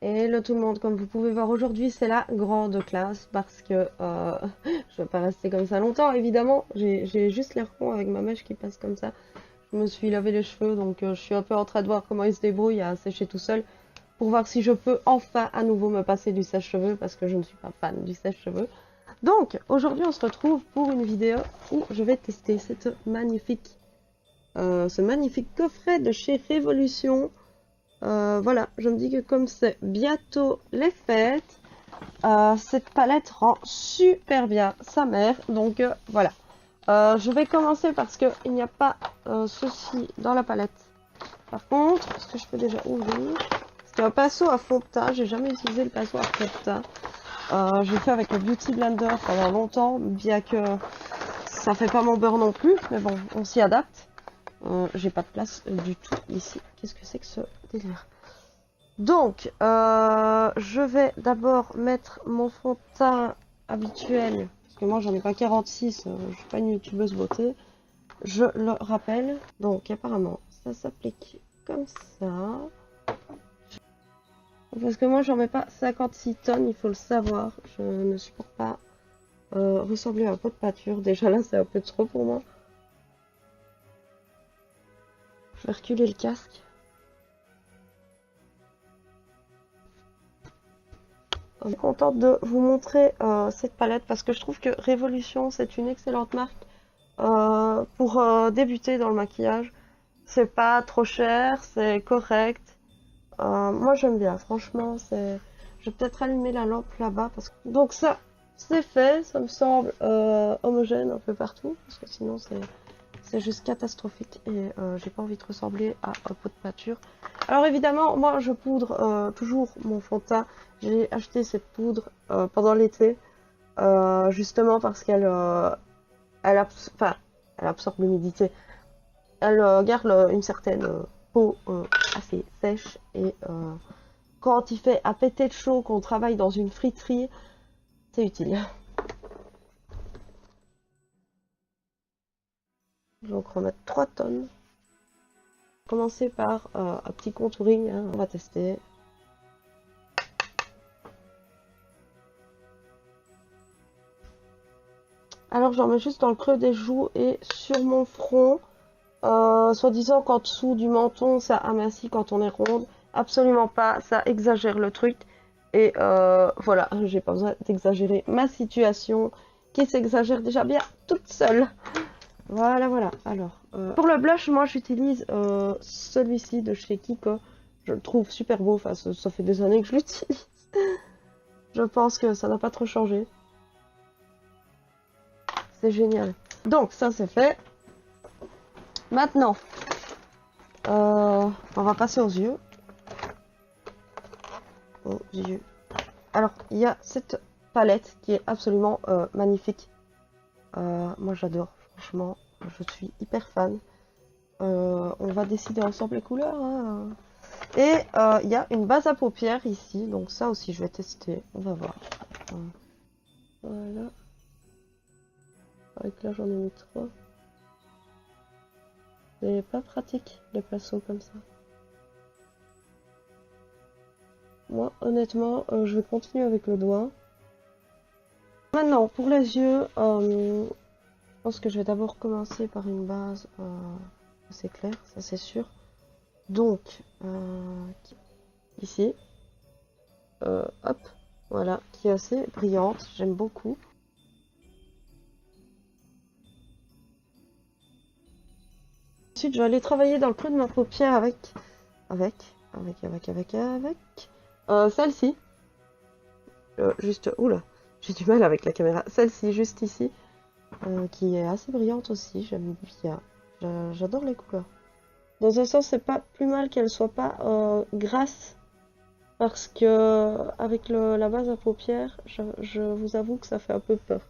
Hello tout le monde, comme vous pouvez voir aujourd'hui c'est la grande classe parce que je vais pas rester comme ça longtemps évidemment, j'ai juste l'air con avec ma mèche qui passe comme ça. Je me suis lavé les cheveux donc je suis un peu en train de voir comment il se débrouille à sécher tout seul pour voir si je peux enfin à nouveau me passer du sèche-cheveux parce que je ne suis pas fan du sèche-cheveux. Donc aujourd'hui on se retrouve pour une vidéo où je vais tester ce magnifique coffret de chez Révolution. Voilà, je me dis que comme c'est bientôt les fêtes, cette palette rend super bien sa mère. Donc voilà, je vais commencer parce qu'il n'y a pas ceci dans la palette. Par contre, est-ce que je peux déjà ouvrir? C'est un pinceau à fond de teint, j'ai jamais utilisé le pinceau à fond de teint. J'ai fait avec le Beauty Blender pendant longtemps, bien que ça fait pas mon beurre non plus, mais bon, on s'y adapte. J'ai pas de place du tout ici. Qu'est-ce que c'est que ce délire? Donc, je vais d'abord mettre mon fond de teint habituel, parce que moi j'en ai pas 46, je suis pas une youtubeuse beauté, je le rappelle. Donc apparemment, ça s'applique comme ça. Parce que moi j'en mets pas 56 tonnes, il faut le savoir, je ne supporte pas ressembler à un pot de pâture, déjà là c'est un peu trop pour moi. Je vais reculer le casque. Je suis contente de vous montrer cette palette parce que je trouve que Révolution c'est une excellente marque pour débuter dans le maquillage. C'est pas trop cher, c'est correct. Moi j'aime bien, franchement. Je vais peut-être allumer la lampe là-bas parce que donc ça c'est fait, ça me semble homogène un peu partout parce que sinon c'est juste catastrophique et j'ai pas envie de ressembler à un pot de pâture. Alors évidemment, moi je poudre toujours mon fond de teint. J'ai acheté cette poudre pendant l'été, justement parce qu'elle elle absorbe l'humidité. Elle garde une certaine peau assez sèche et quand il fait à péter de chaud, qu'on travaille dans une friterie, c'est utile. Donc on va mettre 3 tonnes. Commencer par un petit contouring, hein, on va tester. Alors j'en mets juste dans le creux des joues et sur mon front, soi-disant qu'en dessous du menton ça amincit quand on est ronde. Absolument pas, ça exagère le truc. Et voilà, j'ai pas besoin d'exagérer ma situation qui s'exagère déjà bien toute seule. Voilà, voilà. Alors, pour le blush, moi j'utilise celui-ci de chez Kiko. Je le trouve super beau, enfin ça fait des années que je l'utilise. Je pense que ça n'a pas trop changé. C'est génial. Donc ça c'est fait. Maintenant, on va passer aux yeux. Aux yeux. Alors, il y a cette palette qui est absolument magnifique. Moi j'adore, franchement, je suis hyper fan. On va décider ensemble les couleurs. Hein. Et il y a une base à paupières ici, donc ça aussi je vais tester, on va voir. Voilà. Avec là j'en ai mis 3. C'est pas pratique les pinceaux comme ça. Moi honnêtement je vais continuer avec le doigt. Maintenant pour les yeux, je pense que je vais d'abord commencer par une base assez claire, ça c'est sûr. Donc ici, hop, voilà, qui est assez brillante, j'aime beaucoup. Ensuite, je vais aller travailler dans le creux de ma paupière avec celle-ci. Juste, oula, j'ai du mal avec la caméra. Celle-ci, juste ici, qui est assez brillante aussi, j'aime bien. J'adore les couleurs. Dans un sens, c'est pas plus mal qu'elle soit pas grasse, parce que avec la base à paupières, je vous avoue que ça fait un peu peur.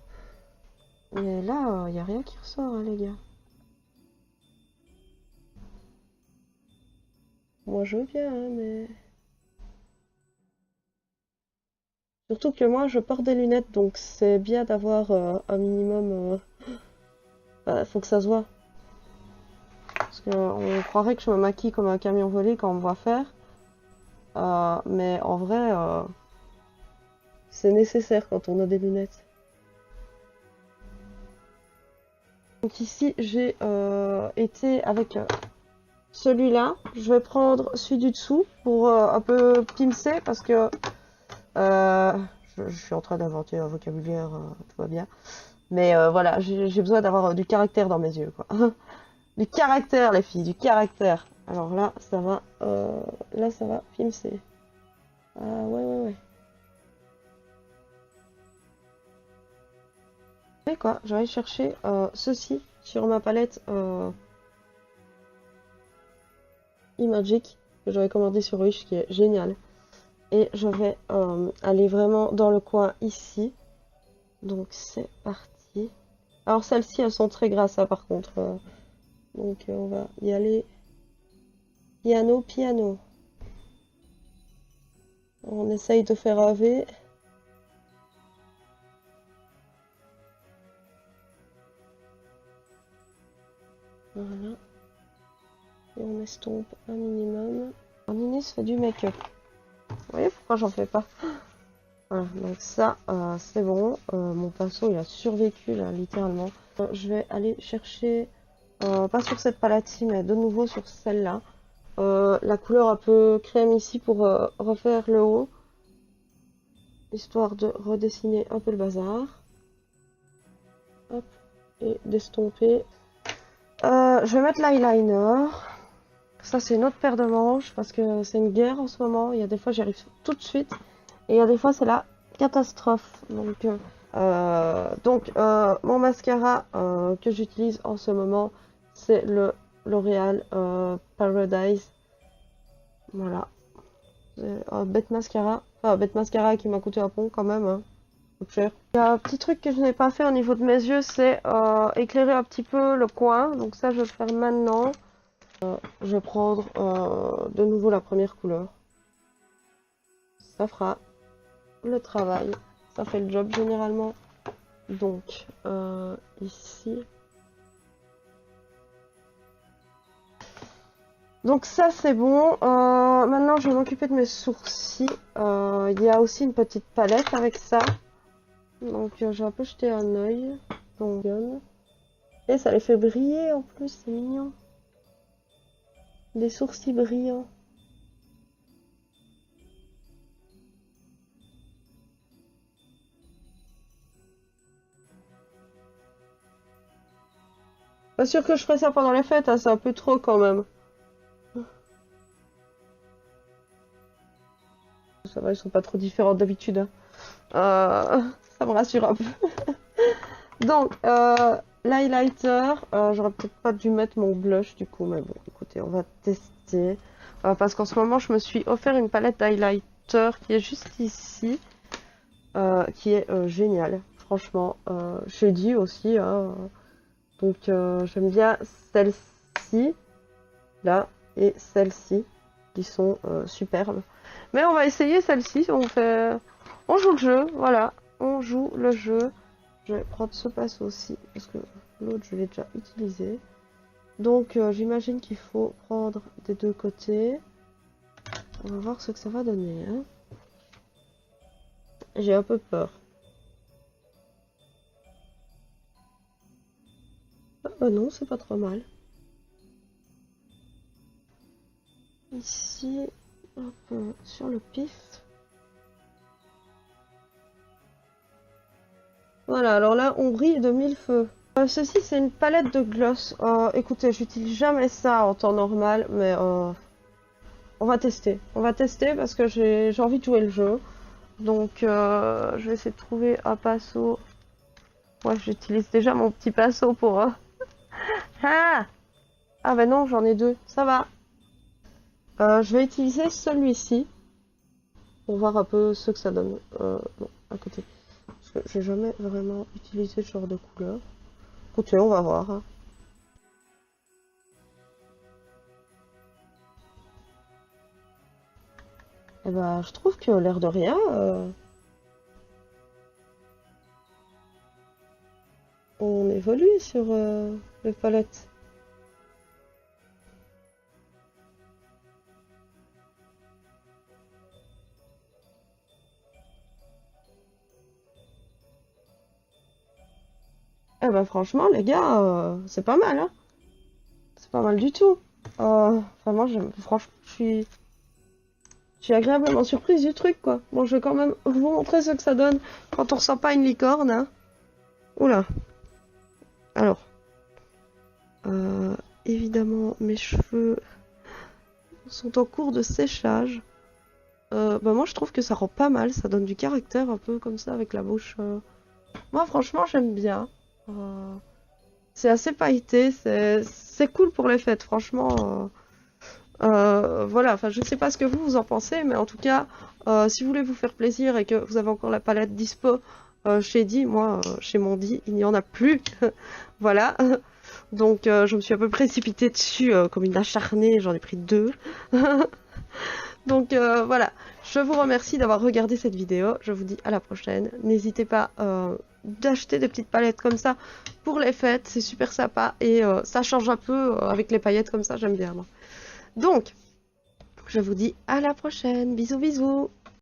Mais là, il n'y a rien qui ressort, hein, les gars. Moi, je veux bien, hein, mais... Surtout que moi, je porte des lunettes, donc c'est bien d'avoir un minimum... faut que ça se voit. Parce On croirait que je me maquille comme un camion volé quand on me voit faire. Mais en vrai, c'est nécessaire quand on a des lunettes. Donc ici, j'ai été avec celui-là. Je vais prendre celui du dessous pour un peu pimcer parce que je suis en train d'inventer un vocabulaire, tout va bien. Mais voilà, j'ai besoin d'avoir du caractère dans mes yeux, quoi. Du caractère, les filles, du caractère. Alors là, ça va pimcer. Ah ouais, ouais, ouais. Et quoi, je vais aller chercher ceci sur ma palette Imagic que j'avais commandé sur Wish, qui est génial. Et je vais aller vraiment dans le coin ici. Donc c'est parti. Alors celles-ci, elles sont très grasses, hein, par contre. Donc on va y aller piano, piano. On essaye de faire un V. Voilà. Et on estompe un minimum. Nini se fait du make-up. Vous voyez pourquoi j'en fais pas? Voilà, donc ça, c'est bon. Mon pinceau, il a survécu, là, littéralement. Je vais aller chercher, pas sur cette palette-ci, mais de nouveau sur celle-là. La couleur un peu crème ici pour refaire le haut. Histoire de redessiner un peu le bazar. Hop, et d'estomper. Je vais mettre l'eyeliner. Ça, c'est une autre paire de manches parce que c'est une guerre en ce moment. Il y a des fois, j'y arrive tout de suite. Et il y a des fois, c'est la catastrophe. Donc, mon mascara que j'utilise en ce moment, c'est le L'Oréal Paradise. Voilà. C'est un bête mascara. Enfin, bête mascara qui m'a coûté un pont quand même. Hein. Coûte cher. Il y a un petit truc que je n'ai pas fait au niveau de mes yeux, c'est éclairer un petit peu le coin. Donc ça, je vais le faire maintenant. Je vais prendre de nouveau la première couleur. Ça fera le travail. Ça fait le job généralement. Donc, ici. Donc ça, c'est bon. Maintenant, je vais m'occuper de mes sourcils. Il y a aussi une petite palette avec ça. Donc, j'ai un peu jeté un œil. Donc, et ça les fait briller en plus, c'est mignon. Des sourcils brillants. Pas sûr que je ferais ça pendant les fêtes, hein, c'est un peu trop quand même. Ça va, ils sont pas trop différents d'habitude. Hein. Ça me rassure un peu. Donc, l'highlighter, j'aurais peut-être pas dû mettre mon blush du coup, mais bon, écoutez, on va tester. Parce qu'en ce moment, je me suis offert une palette d'highlighter qui est juste ici, qui est géniale. Franchement, j'ai dit aussi, hein, donc j'aime bien celle-ci, là, et celle-ci, qui sont superbes. Mais on va essayer celle-ci, on joue le jeu, voilà, on joue le jeu. Je vais prendre ce pinceau aussi, parce que l'autre je l'ai déjà utilisé. Donc j'imagine qu'il faut prendre des deux côtés. On va voir ce que ça va donner. Hein. J'ai un peu peur. Ah non, c'est pas trop mal. Ici, un peu sur le pif. Voilà, alors là, on brille de mille feux. Ceci, c'est une palette de gloss. Écoutez, j'utilise jamais ça en temps normal, mais on va tester. On va tester parce que j'ai envie de jouer le jeu. Donc, je vais essayer de trouver un pinceau. Ouais, j'utilise déjà mon petit pinceau pour... Ah! Ah bah non, j'en ai deux. Ça va. Je vais utiliser celui-ci pour voir un peu ce que ça donne. Bon, à côté. Parce que j'ai jamais vraiment utilisé ce genre de couleur. Écoutez, on va voir. Hein. Eh ben, je trouve que l'air de rien, on évolue sur les palettes. Eh ben franchement, les gars, c'est pas mal, hein. C'est pas mal du tout. Enfin, moi, franchement, je suis agréablement surprise du truc, quoi. Bon, je vais quand même vous montrer ce que ça donne quand on ressent pas une licorne, hein. Oula. Alors. Évidemment, mes cheveux sont en cours de séchage. Bah moi, je trouve que ça rend pas mal. Ça donne du caractère un peu comme ça avec la bouche. Moi, franchement, j'aime bien. C'est assez pailleté. C'est cool pour les fêtes, franchement. Voilà, enfin je sais pas ce que vous en pensez, mais en tout cas, si vous voulez vous faire plaisir et que vous avez encore la palette dispo chez Di, moi, chez mon Di, il n'y en a plus. Voilà. Donc je me suis un peu précipitée dessus comme une acharnée, j'en ai pris 2. Donc voilà, je vous remercie d'avoir regardé cette vidéo, je vous dis à la prochaine. N'hésitez pas d'acheter des petites palettes comme ça pour les fêtes, c'est super sympa et ça change un peu avec les paillettes comme ça, j'aime bien moi. Donc, je vous dis à la prochaine. Bisous bisous.